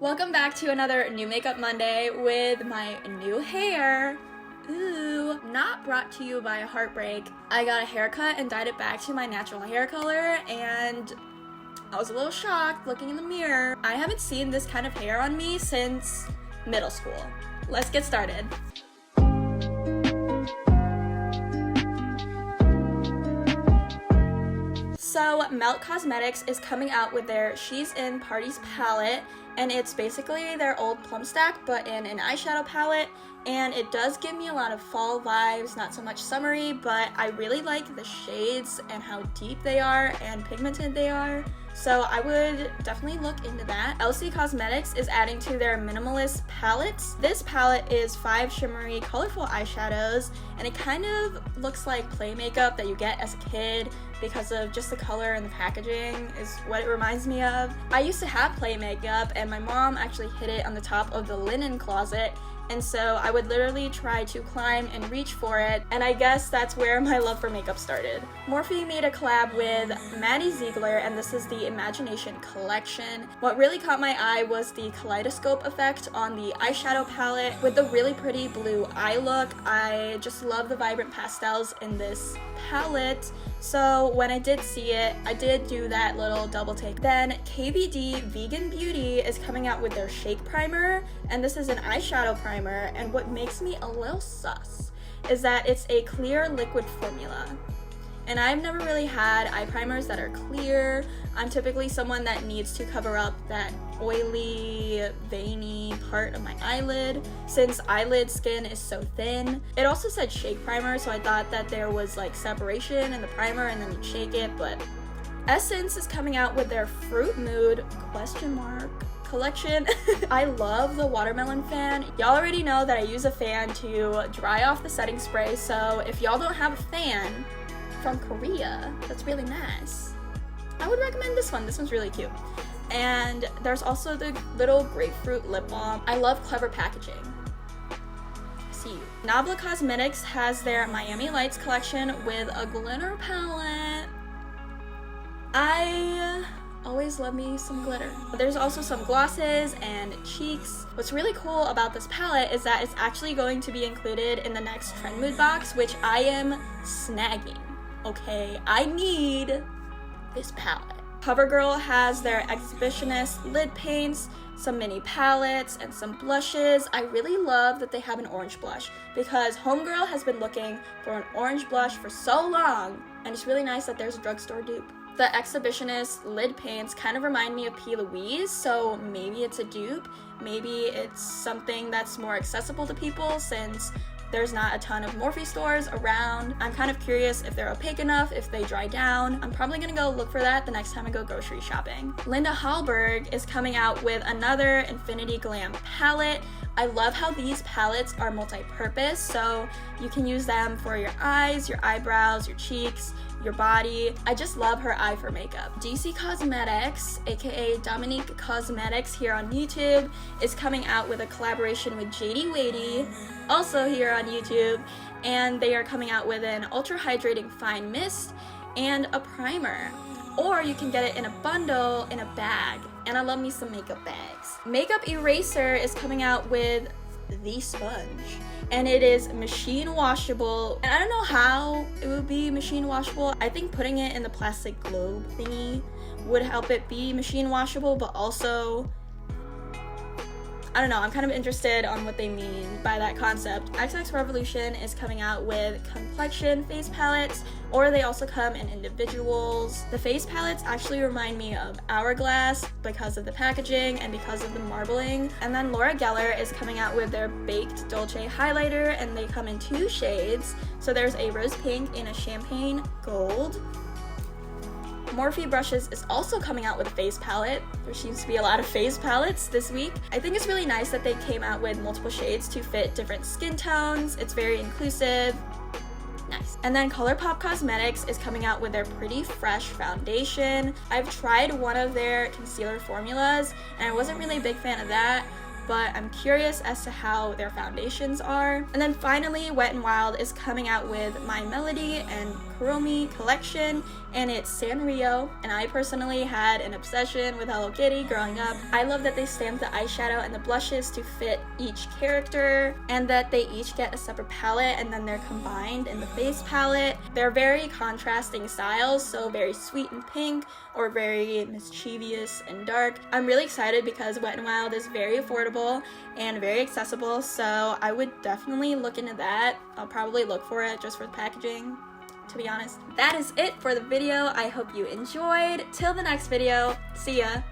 Welcome back to another New Makeup Monday with my new hair. Ooh, not brought to you by Heartbreak. I got a haircut and dyed it back to my natural hair color, and I was a little shocked looking in the mirror. I haven't seen this kind of hair on me since middle school. Let's get started. So Melt Cosmetics is coming out with their She's in Parties palette, and it's basically their old Plum Stack but in an eyeshadow palette, and it does give me a lot of fall vibes, not so much summery, but I really like the shades and how deep they are and pigmented they are. So I would definitely look into that. Elcie Cosmetics is adding to their Minimalist palettes. This palette is 5 shimmery, colorful eyeshadows, and it kind of looks like play makeup that you get as a kid because of just the color and the packaging is what it reminds me of. I used to have play makeup, and my mom actually hid it on the top of the linen closet, and so I would literally try to climb and reach for it, and I guess that's where my love for makeup started. Morphe made a collab with Maddie Ziegler, and this is the Imagination collection. What really caught my eye was the kaleidoscope effect on the eyeshadow palette with the really pretty blue eye look. I just love the vibrant pastels in this palette. So when I did see it, I did do that little double take. Then KVD Vegan Beauty is coming out with their Shake Primer, and this is an eyeshadow primer, and what makes me a little sus is that it's a clear liquid formula. And I've never really had eye primers that are clear. I'm typically someone that needs to cover up that oily, veiny part of my eyelid since eyelid skin is so thin. It also said shake primer, so I thought that there was like separation in the primer and then you shake it, but Essence is coming out with their Fruit Mood ? Collection. I love the watermelon fan. Y'all already know that I use a fan to dry off the setting spray, so if y'all don't have a fan from Korea that's really nice, I would recommend this one. This one's really cute. And there's also the little grapefruit lip balm. I love clever packaging. See you. Nabla Cosmetics has their Miami Lights collection with a glitter palette. I always love me some glitter. There's also some glosses and cheeks. What's really cool about this palette is that it's actually going to be included in the next Trend Mood box, which I am snagging. Okay, I need this palette. Covergirl has their Exhibitionist lid paints, some mini palettes, and some blushes. I really love that they have an orange blush because homegirl has been looking for an orange blush for so long, and it's really nice that there's a drugstore dupe. The Exhibitionist lid paints kind of remind me of P. Louise, so maybe it's a dupe. Maybe it's something that's more accessible to people since there's not a ton of Morphe stores around. I'm kind of curious if they're opaque enough, if they dry down. I'm probably gonna go look for that the next time I go grocery shopping. Hallberg is coming out with another Infinity Glam palette. I love how these palettes are multi-purpose, so you can use them for your eyes, your eyebrows, your cheeks, your body. I just love her eye for makeup. DC Cosmetics, aka Dominique Cosmetics here on YouTube, is coming out with a collaboration with JadeyWadey, also here on YouTube, and they are coming out with an ultra hydrating fine mist and a primer. Or you can get it in a bundle in a bag, and I love me some makeup bags. Makeup Eraser is coming out with the sponge, and it is machine washable, and I don't know how it would be machine washable. I think putting it in the plastic globe thingy would help it be machine washable, but also I don't know, I'm kind of interested on what they mean by that concept. XXrevolution is coming out with CompleXXion face palettes, or they also come in individuals. The face palettes actually remind me of Hourglass because of the packaging and because of the marbling. And then Laura Geller is coming out with their Baked Dolce highlighter, and they come in 2 shades. So there's a rose pink and a champagne gold. Morphe Brushes is also coming out with a face palette. There seems to be a lot of face palettes this week. I think it's really nice that they came out with multiple shades to fit different skin tones. It's very inclusive. Nice. And then Colourpop Cosmetics is coming out with their Pretty Fresh foundation. I've tried one of their concealer formulas, and I wasn't really a big fan of that, but I'm curious as to how their foundations are. And then finally, Wet n Wild is coming out with My Melody and Kuromi collection, and it's Sanrio, and I personally had an obsession with Hello Kitty growing up. I love that they stamped the eyeshadow and the blushes to fit each character, and that they each get a separate palette and then they're combined in the face palette. They're very contrasting styles, so very sweet and pink or very mischievous and dark. I'm really excited because Wet n Wild is very affordable and very accessible, so I would definitely look into that. I'll probably look for it just for the packaging, to be honest. That is it for the video. I hope you enjoyed. Till the next video, see ya!